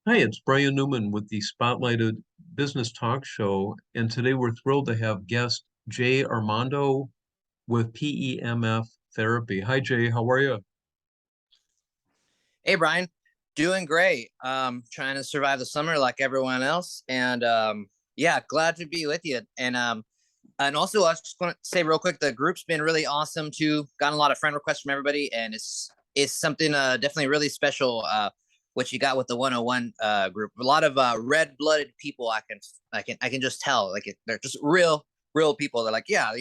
Hi, it's Brian Newman with the Spotlighted Business Talk Show, and today we're thrilled to have guest Jay Armando with PEMF Therapy. Hi, Jay. How are you? Hey Brian, doing great. Trying to survive the summer like everyone else, and yeah, glad to be with you. And also, I was just going to say real quick, the group's been really awesome too. Gotten a lot of friend requests from everybody, and it's something definitely really special. What you got with the 101 group, a lot of red-blooded people. I can just tell, like they're just real people. They're like, yeah,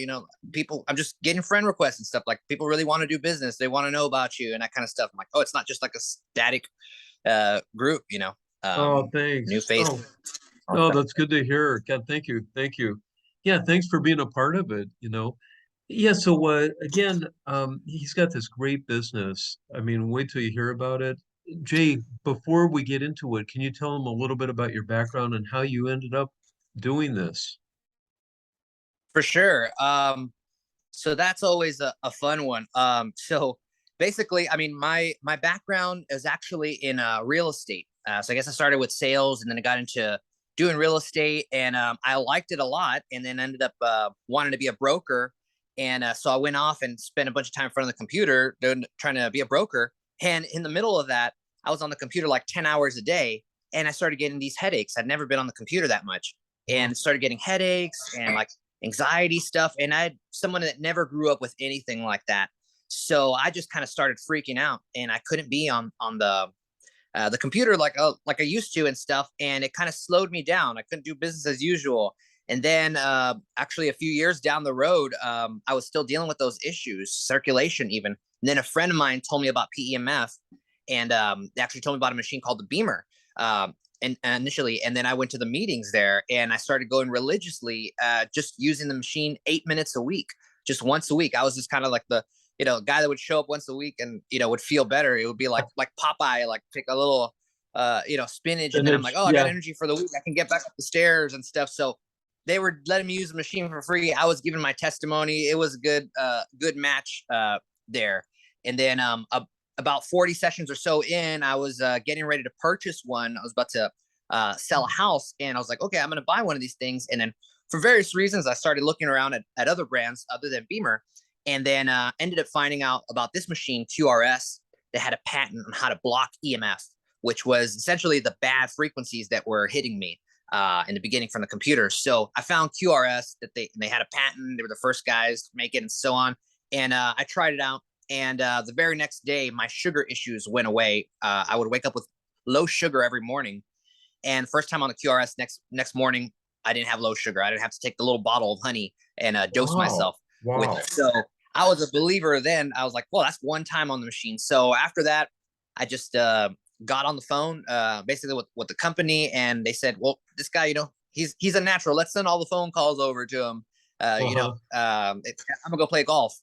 people. I'm just getting friend requests and stuff. Like people really want to do business. They want to know about you and that kind of stuff. I'm like, oh, it's not just like a static group. Oh, New thanks. face. Oh, that's good to hear. God, thank you. Thank you. Yeah, thanks for being a part of it, Yeah, so again, he's got this great business. I mean, wait till you hear about it. Jay, before we get into it, can you tell him a little bit about your background and how you ended up doing this? For sure. So that's always a fun one. So basically, I mean, my background is actually in real estate. So I guess I started with sales, and then I got into doing real estate, and I liked it a lot, and then ended up wanting to be a broker. And so I went off and spent a bunch of time in front of the computer trying to be a broker. And in the middle of that, I was on the computer like 10 hours a day, and I started getting these headaches. I'd never been on the computer that much, Oh, and started getting headaches and like anxiety stuff. And I had someone that never grew up with anything like that. So I just kind of started freaking out, and I couldn't be on the computer like I used to and stuff. And it kind of slowed me down. I couldn't do business as usual. And then actually a few years down the road, I was still dealing with those issues, circulation even. And then a friend of mine told me about PEMF, and they actually told me about a machine called the Beamer. And initially, and then I went to the meetings there, and I started going religiously, just using the machine 8 minutes a week, just once a week. I was just kind of like the guy that would show up once a week and would feel better. It would be like Popeye, like take a little spinach, and and then I'm like, it's, oh, I got yeah. energy for the week. I can get back up the stairs and stuff. So they were letting me use the machine for free. I was giving my testimony. It was a good match there. And then about 40 sessions or so in, I was getting ready to purchase one. I was about to sell a house, and I was like, okay, I'm going to buy one of these things. And then for various reasons, I started looking around at other brands other than Beamer, and then ended up finding out about this machine, QRS, that had a patent on how to block EMF, which was essentially the bad frequencies that were hitting me in the beginning from the computer. So I found QRS that they had a patent. They were the first guys to make it, and so on. And I tried it out. And the very next day, my sugar issues went away. I would wake up with low sugar every morning, and first time on the QRS, next morning, I didn't have low sugar. I didn't have to take the little bottle of honey and dose Wow. myself with Wow. it. So I was a believer then. I was like, well, that's one time on the machine. So after that, I just got on the phone basically with the company, and they said, well, this guy, he's a natural. Let's send all the phone calls over to him. Uh-huh. I'm gonna go play golf.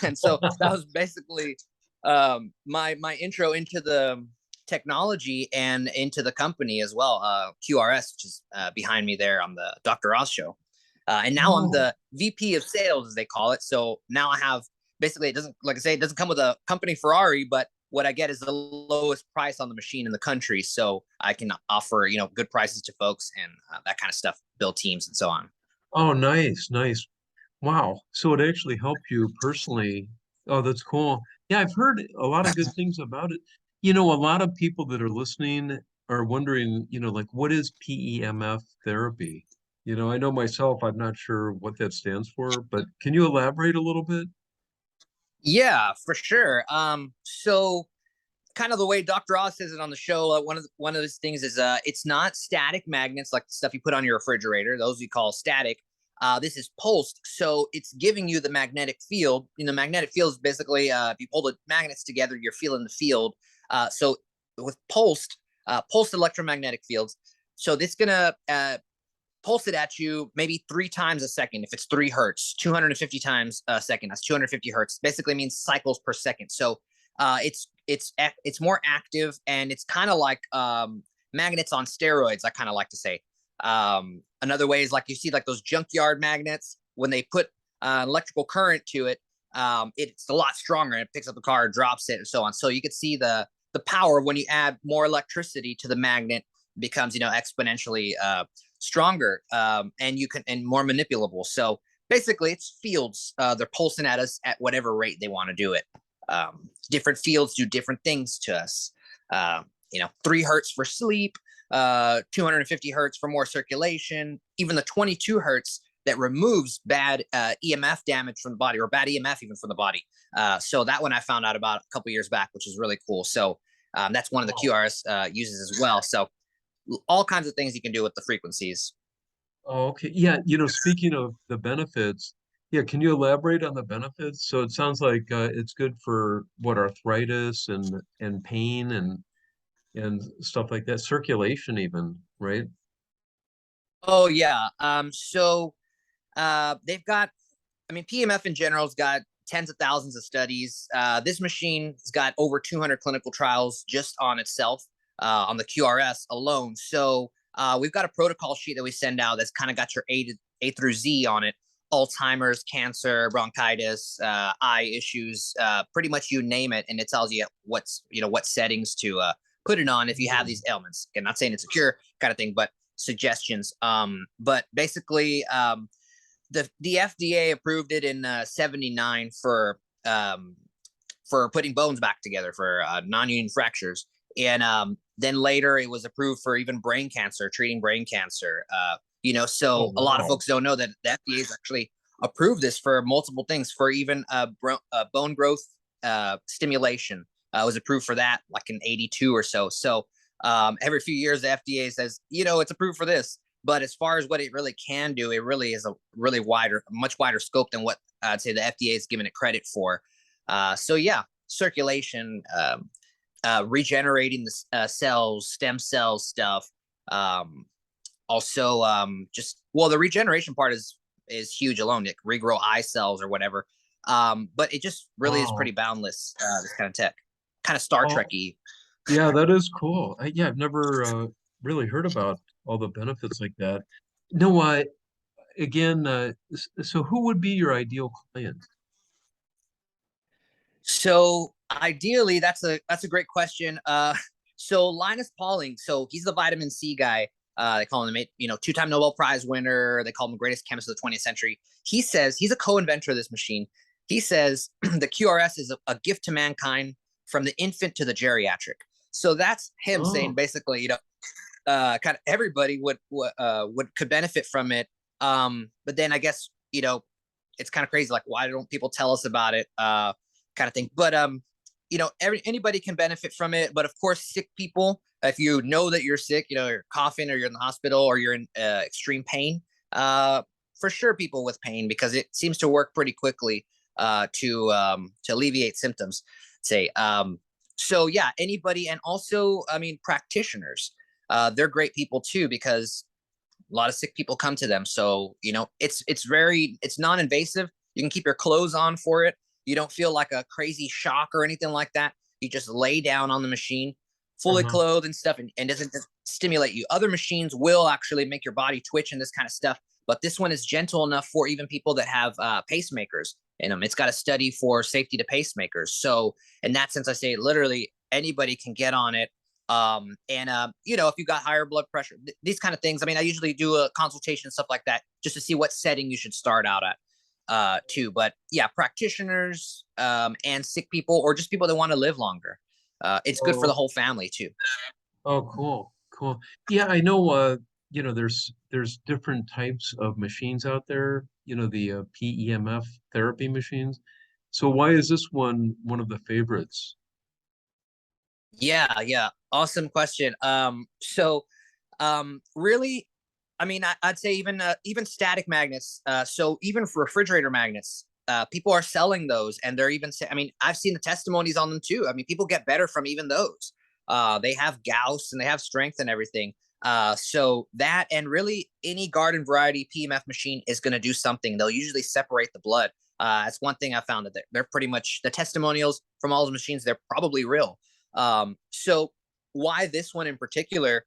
And so that was basically my intro into the technology and into the company as well. QRS, which is behind me there on the Dr. Oz show. And now I'm Oh. the VP of sales, as they call it. So now I have basically, it doesn't, like I say, it doesn't come with a company Ferrari, but what I get is the lowest price on the machine in the country. So I can offer, good prices to folks and that kind of stuff, build teams and so on. Oh, nice, nice. Wow. So it actually helped you personally. Oh, that's cool. Yeah, I've heard a lot of good things about it. A lot of people that are listening are wondering, like, what is PEMF therapy? I know myself, I'm not sure what that stands for, but can you elaborate a little bit? Yeah, for sure. So kind of the way Dr. Oz says it on the show, one of those things is it's not static magnets like the stuff you put on your refrigerator. Those we call static. This is pulsed, so it's giving you the magnetic field. Magnetic field is basically if you pull the magnets together, you're feeling the field. So with pulsed electromagnetic fields, so this gonna pulse it at you maybe 3 times a second. If it's 3 hertz, 250 times a second, that's 250 hertz. Basically means cycles per second. So it's more active, and it's kind of like magnets on steroids. I kind of like to say. Another way is like you see like those junkyard magnets when they put electrical current to it. It's a lot stronger, and it picks up the car, drops it, and so on. So you could see the power when you add more electricity to the magnet becomes, exponentially stronger, and you can, and more manipulable. So basically it's fields. They're pulsing at us at whatever rate they want to do it. Different fields do different things to us. 3 hertz for sleep, 250 hertz for more circulation, even the 22 hertz that removes bad EMF damage from the body, or bad EMF even from the body. So that one I found out about a couple years back, which is really cool. So that's one of the QRS uses as well. So all kinds of things you can do with the frequencies. Oh, okay. Yeah, speaking of the benefits, yeah, can you elaborate on the benefits? So it sounds like it's good for what, arthritis and pain and stuff like that, circulation even, right? Oh yeah. So they've got, PMF in general has got tens of thousands of studies. This machine has got over 200 clinical trials just on itself, on the QRS alone. So we've got a protocol sheet that we send out that's kind of got your A through Z on it. Alzheimer's, cancer, bronchitis, eye issues, pretty much you name it, and it tells you what settings to put it on if you have these ailments. Again, not saying it's a cure kind of thing, but suggestions. But basically, the FDA approved it in '79 for putting bones back together for non-union fractures, and then later it was approved for even brain cancer, treating brain cancer. So Oh, a lot of wow. folks don't know that the FDA has actually approved this for multiple things, for even bone growth stimulation. Was approved for that like in '82 or so. So every few years the FDA says, it's approved for this. But as far as what it really can do, it really is a really much wider scope than what I'd say the FDA is giving it credit for. So yeah, circulation, regenerating the cells, stem cells stuff. Also, the regeneration part is huge alone. Like regrow eye cells or whatever. But it just really is pretty Wow. boundless. This kind of tech, kind of Star Oh, Trek-y. yeah, that is cool. Yeah, I've never really heard about all the benefits like that. No, again, so who would be your ideal client? So ideally, that's a great question. So Linus Pauling, so he's the vitamin C guy. They call him, 2-time Nobel Prize winner. They call him the greatest chemist of the 20th century. He says he's a co-inventor of this machine. He says the QRS is a gift to mankind from the infant to the geriatric. So that's him saying Oh, basically, kind of everybody could benefit from it. But then I guess it's kind of crazy. Like, why don't people tell us about it? Kind of thing. But anybody can benefit from it. But of course, sick people, if you know that you're sick, you're coughing or you're in the hospital or you're in extreme pain, for sure, people with pain, because it seems to work pretty quickly to alleviate symptoms. Say, so yeah, anybody, and also, practitioners, they're great people too, because a lot of sick people come to them. So it's non-invasive. You can keep your clothes on for it. You don't feel like a crazy shock or anything like that. You just lay down on the machine, fully uh-huh. clothed and stuff, and doesn't stimulate you. Other machines will actually make your body twitch and this kind of stuff, but this one is gentle enough for even people that have pacemakers in them. It's got a study for safety to pacemakers. So in that sense, I say literally anybody can get on it. And if you got higher blood pressure, these kind of things. I usually do a consultation, stuff like that, just to see what setting you should start out at too. But yeah, practitioners, and sick people, or just people that want to live longer. It's good for the Oh, whole family too. oh, cool, cool. Yeah, I know. There's different types of machines out there. The PEMF therapy machines. So why is this one of the favorites? Yeah, awesome question. Really, I'd say even static magnets. So even for refrigerator magnets, people are selling those, and they're even. I've seen the testimonies on them too. People get better from even those. They have Gauss and they have strength and everything. So that, and really any garden variety PMF machine is going to do something. They'll usually separate the blood. That's one thing I found, that they're pretty much, the testimonials from all the machines, they're probably real. So why this one in particular?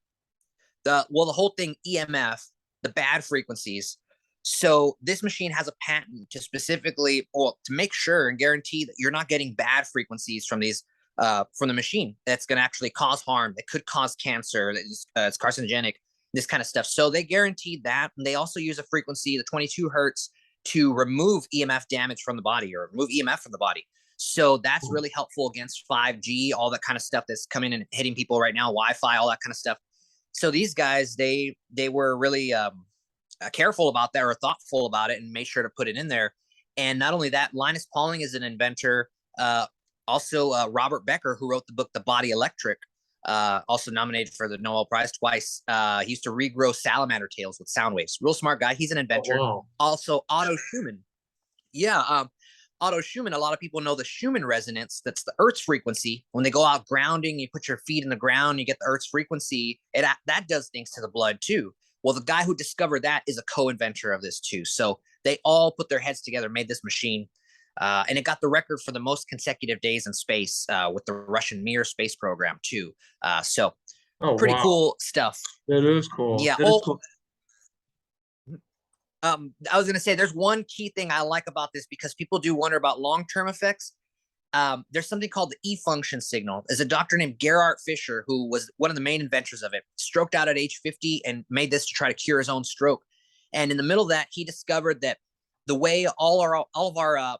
The whole thing, EMF, the bad frequencies. So this machine has a patent to specifically, or to make sure and guarantee that you're not getting bad frequencies from these from the machine that's going to actually cause harm, that could cause cancer, that is, it's carcinogenic, this kind of stuff. So they guaranteed that. And they also use a frequency, the 22 hertz, to remove EMF damage from the body or remove EMF from the body. So that's really helpful against 5G, all that kind of stuff that's coming and hitting people right now, Wi-Fi, all that kind of stuff. So these guys, they were really careful about that or thoughtful about it and made sure to put it in there. And not only that, Linus Pauling is an inventor. Also, Robert Becker, who wrote the book The Body Electric, also nominated for the Nobel Prize twice. He used to regrow salamander tails with sound waves. Real smart guy. He's an inventor. Oh, wow. Also, Otto Schumann. Yeah, Otto Schumann. A lot of people know the Schumann resonance. That's the Earth's frequency. When they go out grounding, you put your feet in the ground, you get the Earth's frequency. That does things to the blood too. Well, the guy who discovered that is a co-inventor of this too. So they all put their heads together, made this machine. And it got the record for the most consecutive days in space with the Russian Mir space program too. So pretty cool stuff. That is cool. Yeah. That is cool. I was going to say there's one key thing I like about this because people do wonder about long-term effects. There's something called the E-function signal. There's a doctor named Gerhard Fischer, who was one of the main inventors of it, stroked out at age 50 and made this to try to cure his own stroke. And in the middle of that, he discovered that the way all of our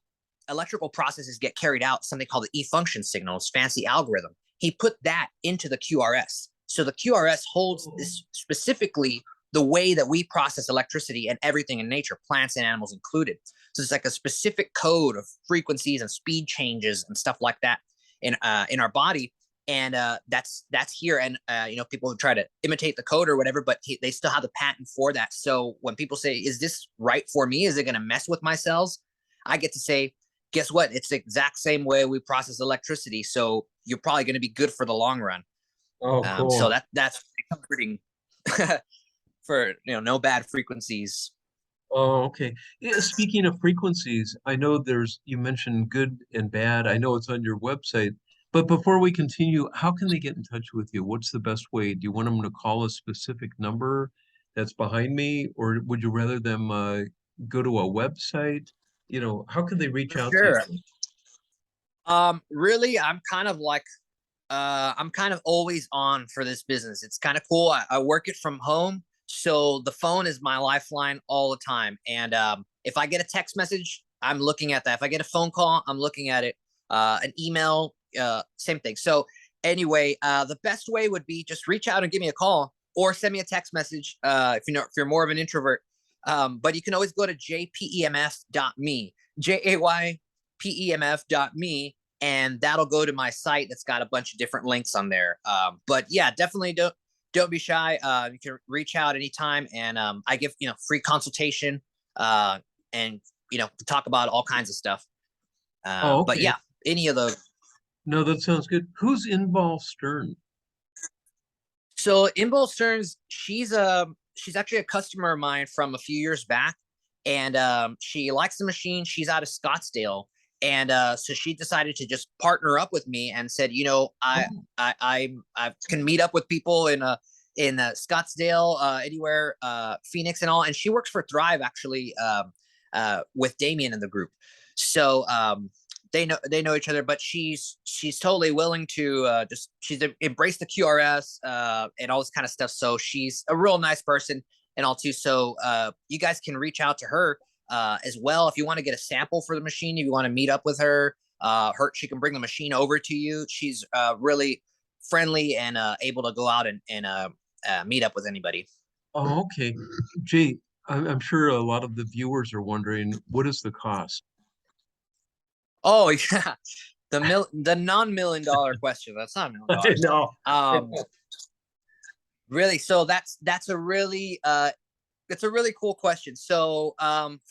electrical processes get carried out, something called the E-function signal, this fancy algorithm. He put that into the QRS. So the QRS holds this specifically the way that we process electricity and everything in nature, plants and animals included. So it's like a specific code of frequencies and speed changes and stuff like that in our body. And that's here. And people try to imitate the code or whatever, but they still have the patent for that. So when people say, "Is this right for me? Is it going to mess with my cells?" I get to say, "Guess what? It's the exact same way we process electricity. So you're probably going to be good for the long run." Oh, cool. So that's comforting. For no bad frequencies. Oh, okay. Yeah, speaking of frequencies, I know you mentioned good and bad. I know it's on your website, but before we continue, how can they get in touch with you? What's the best way? Do you want them to call a specific number that's behind me, or would you rather them go to a website? How can they reach out to you? Really, I'm kind of always on for this business. It's kind of cool. I work it from home. So the phone is my lifeline all the time. And if I get a text message, I'm looking at that. If I get a phone call, I'm looking at it. An email, same thing. So anyway, the best way would be just reach out and give me a call or send me a text message if you're more of an introvert. But you can always go to jpemf.me, jaypemf.me, and that'll go to my site that's got a bunch of different links on there. But yeah, definitely don't be shy. You can reach out anytime, and I give free consultation, and talk about all kinds of stuff. Oh, okay. But yeah, any of those. No, that sounds good. Who's Inbal Stern? So Inbal Stearns, she's actually a customer of mine from a few years back, and she likes the machine. She's out of Scottsdale, and so she decided to just partner up with me and said, I can meet up with people in Scottsdale, anywhere, Phoenix and all. And she works for Thrive actually, with Damien in the group. So they know each other, but she's totally willing to she's embraced the QRS and all this kind of stuff. So she's a real nice person and all too. So you guys can reach out to her as well if you want to get a sample for the machine. If you want to meet up with her, she can bring the machine over to you. She's really friendly and able to go out and meet up with anybody. Oh, okay. Jay, I'm sure a lot of the viewers are wondering, what is the cost? Oh yeah, the non-$1 million question. That's not $1 million. No. Really. So that's a really it's a really cool question. So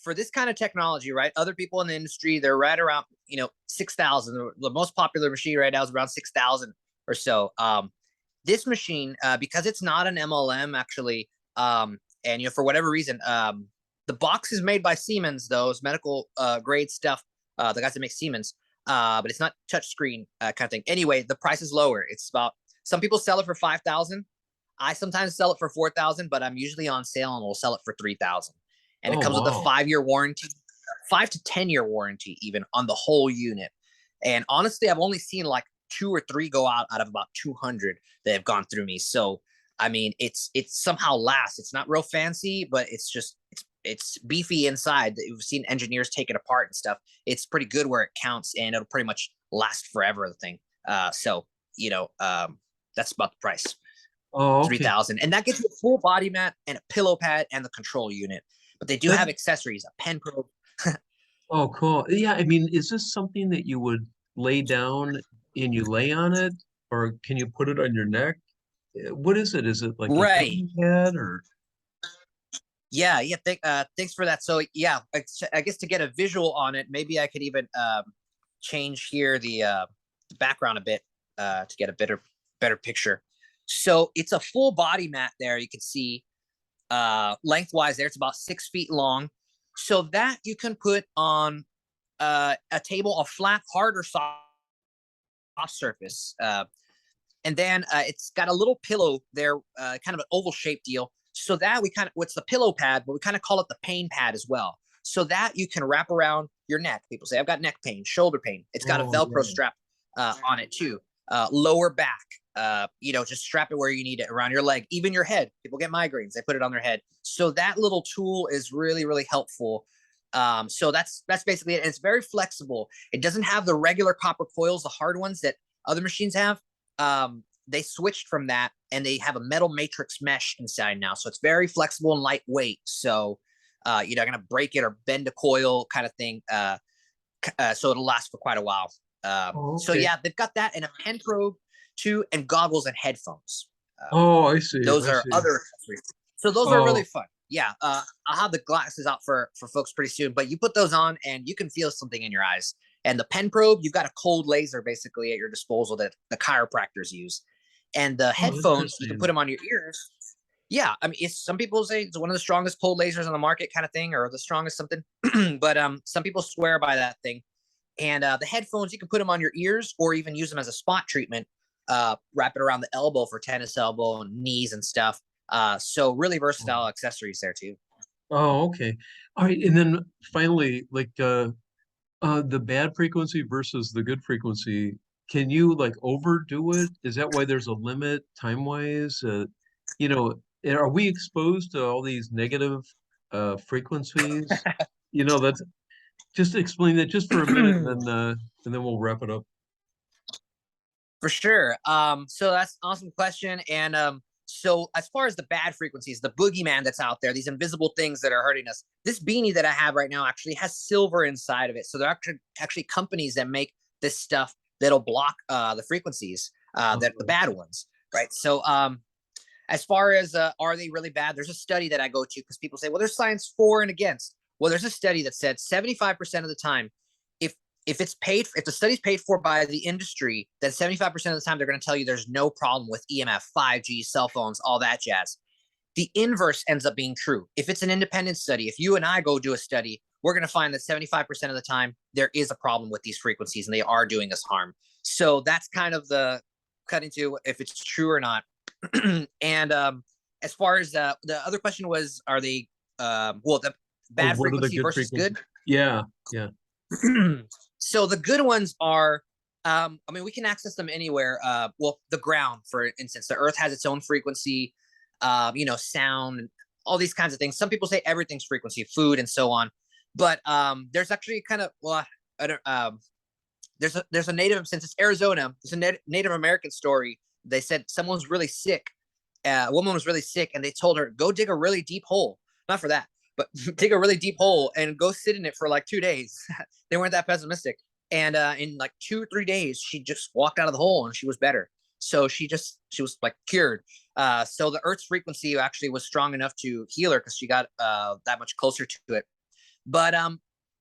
for this kind of technology, right? Other people in the industry, they're right around 6,000. The most popular machine right now is around 6,000 or so. This machine, because it's not an MLM actually, and for whatever reason, the box is made by Siemens, though. It's medical grade stuff. The guys that make Siemens, but it's not touchscreen kind of thing. Anyway, the price is lower. It's about, some people sell it for 5,000. I sometimes sell it for 4,000, but I'm usually on sale and we'll sell it for 3,000. And it comes with a 5-year warranty, 5 to 10 year warranty, even on the whole unit. And honestly, I've only seen like 2 or 3 go out of about 200 that have gone through me. So I mean, it's somehow lasts. It's not real fancy, but it's just it's beefy inside. We've seen engineers take it apart and stuff. It's pretty good where it counts, and it'll pretty much last forever. The thing. So you know, that's about the price. Oh, okay. 3,000, and that gets you a full body mat and a pillow pad and the control unit. But they do That, have accessories, a pen probe. oh, cool. Yeah, I mean, is this something that you would lay down and you lay on it, or can you put it on your neck? What is it? Is it like a Right. heating pad or? Yeah, yeah. Thanks for that. So yeah, I guess to get a visual on it, maybe I could even change here the background a bit to get a better picture. So it's a full body mat there. You can see lengthwise there. It's about 6 feet long. So that you can put on a table, a flat, hard or soft surface. And then it's got a little pillow there, kind of an oval shaped deal. So that we kind of, what's the pillow pad, but we kind of call it the pain pad as well. So that you can wrap around your neck. People say, I've got neck pain, shoulder pain. It's got a Oh, Velcro yeah. strap on it too. Lower back, just strap it where you need it around your leg, even your head. People get migraines, they put it on their head. So that little tool is really, really helpful. So that's basically it. And it's very flexible. It doesn't have the regular copper coils, the hard ones that other machines have. They switched from that, and they have a metal matrix mesh inside now. So it's very flexible and lightweight. So you're not gonna break it or bend a coil kind of thing. So it'll last for quite a while. Oh, So okay. yeah, they've got that and a pen probe too, and goggles and headphones. Oh, I see. Those I are see. other accessories. So those are really Oh, fun. Yeah, I'll have the glasses out for folks pretty soon. But you put those on, and you can feel something in your eyes. And the pen probe, you've got a cold laser basically at your disposal that the chiropractors use. And the oh, headphones, you can put interesting. them on your ears. Yeah, I mean, it's some people say it's one of the strongest cold lasers on the market, kind of thing, or the strongest something. But some people swear by that thing. And the headphones, you can put them on your ears, or even use them as a spot treatment. Wrap it around the elbow for tennis elbow and knees and stuff. So really Oh, versatile accessories there too. oh, okay. All right. And then finally, like the bad frequency versus the good frequency, can you like overdo it? Is that why there's a limit time wise? You know, are we exposed to all these negative frequencies? That's just explain that just for a minute, and then we'll wrap it up. For sure. So that's an awesome question. And so as far as the bad frequencies, the boogeyman that's out there, these invisible things that are hurting us, this beanie that I have right now actually has silver inside of it. So there are actually companies that make this stuff that'll block the frequencies, that the Oh, bad ones, right? So as far as are they really bad, there's a study that I go to because people say, well, there's science for and against. Well, there's a study that said 75% of the time, if if the study's paid for by the industry, then 75% of the time they're going to tell you there's no problem with EMF, 5G, cell phones, all that jazz. The inverse ends up being true. If it's an independent study, if you and I go do a study, we're going to find that 75% of the time there is a problem with these frequencies and they are doing us harm. So that's kind of the cutting to if it's true or not. And as far as the other question was, are they the oh, bad what are the frequency good versus good? frequencies? Yeah, yeah. So the good ones are, I mean, we can access them anywhere. The ground, for instance, the earth has its own frequency, sound, all these kinds of things. Some people say everything's frequency, food and so on. But there's actually kind of, I don't, there's a native, since it's Arizona, there's a Native American story. They said someone was really sick. A woman was really sick, and they told her, go dig a really deep hole. Not for that, but dig a really deep hole and go sit in it for like 2 days. They weren't that pessimistic. And in like 2 or 3 days, she just walked out of the hole and she was better. So she was like cured. So the Earth's frequency actually was strong enough to heal her because she got that much closer to it. But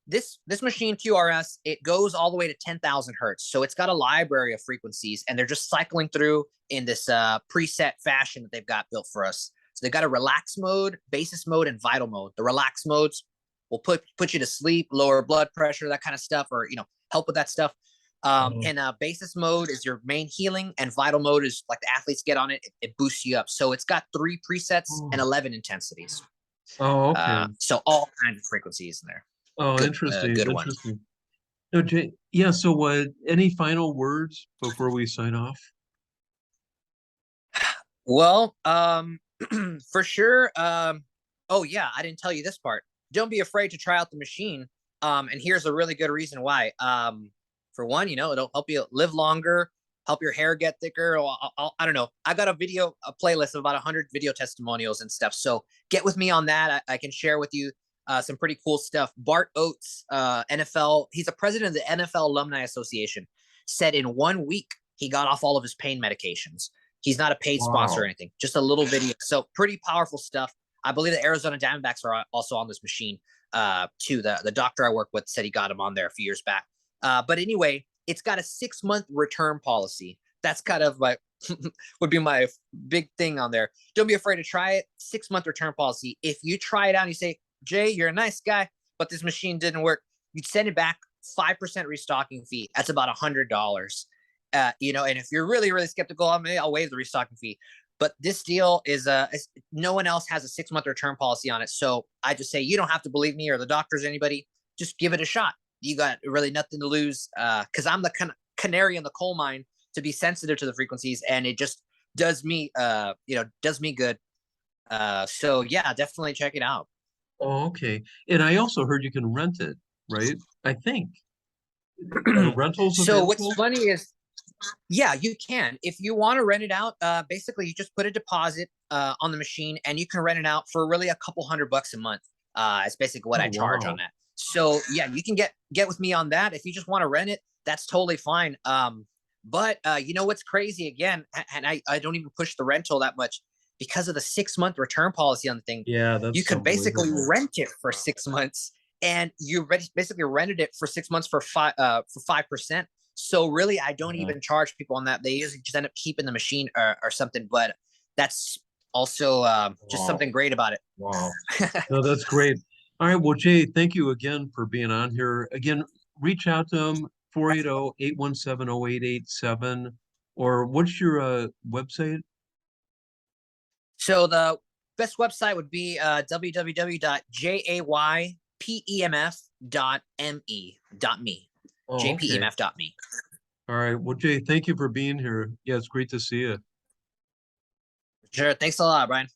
this machine QRS, it goes all the way to 10,000 hertz. So it's got a library of frequencies, and they're just cycling through in this preset fashion that they've got built for us. So they've got a relax mode, basis mode, and vital mode. The relax modes will put you to sleep, lower blood pressure, that kind of stuff, or help with that stuff. Oh, And basis mode is your main healing, and vital mode is like the athletes get on it. It boosts you up. So it's got 3 presets and oh, 11 intensities. oh, okay. So all kinds of frequencies in there. Oh, Good, interesting, good ones. interesting. No, Jay, yeah, so any final words before we sign off? Well, for sure. Oh yeah, I didn't tell you this part. Don't be afraid to try out the machine. And here's a really good reason why. For one, it'll help you live longer, help your hair get thicker. Or I don't know. I got a playlist of about 100 video testimonials and stuff. So get with me on that. I can share with you some pretty cool stuff. Bart Oates, NFL, he's a president of the NFL Alumni Association, said in 1 week he got off all of his pain medications. He's not a paid sponsor or Wow. anything, just a little video. So pretty powerful stuff. I believe the Arizona Diamondbacks are also on this machine too. The doctor I work with said he got him on there a few years back. But anyway, it's got a 6-month return policy. That's kind of my would be my big thing on there. Don't be afraid to try it. 6-month return policy. If you try it out and you say, Jay, you're a nice guy, but this machine didn't work, you'd send it back. 5% restocking fee. That's about $100. And if you're really, really skeptical, I'll waive the restocking fee. But this deal is no one else has a 6-month return policy on it. So I just say you don't have to believe me or the doctors or anybody. Just give it a shot. You got really nothing to lose. Because I'm the canary in the coal mine to be sensitive to the frequencies, and it just does me good. So yeah, definitely check it out. Oh, okay. And I also heard you can rent it, right? I think. Are rentals So what's available? funny is, yeah, you can. If you want to rent it out, basically you just put a deposit on the machine and you can rent it out for really a couple $100 a month. It's basically what Oh, I charge on wow. that. So yeah, you can get with me on that. If you just want to rent it, that's totally fine. But you know what's crazy again, and I don't even push the rental that much because of the 6-month return policy on the thing. Yeah, You that's can basically unbelievable. rent it for 6 months, and you basically rented it for 6 months for 5%. So really, I don't Yeah. even charge people on that. They usually just end up keeping the machine or something. But that's also just Wow. something great about it. Wow. No, that's great. All right. Well, Jay, thank you again for being on here. Again, reach out to them, 480-817-0887. Or what's your website? So the best website would be www.jaypemf.me. Oh, okay. jpemf.me. All right. Well, Jay, thank you for being here. Yeah, it's great to see you. Sure. Thanks a lot, Brian.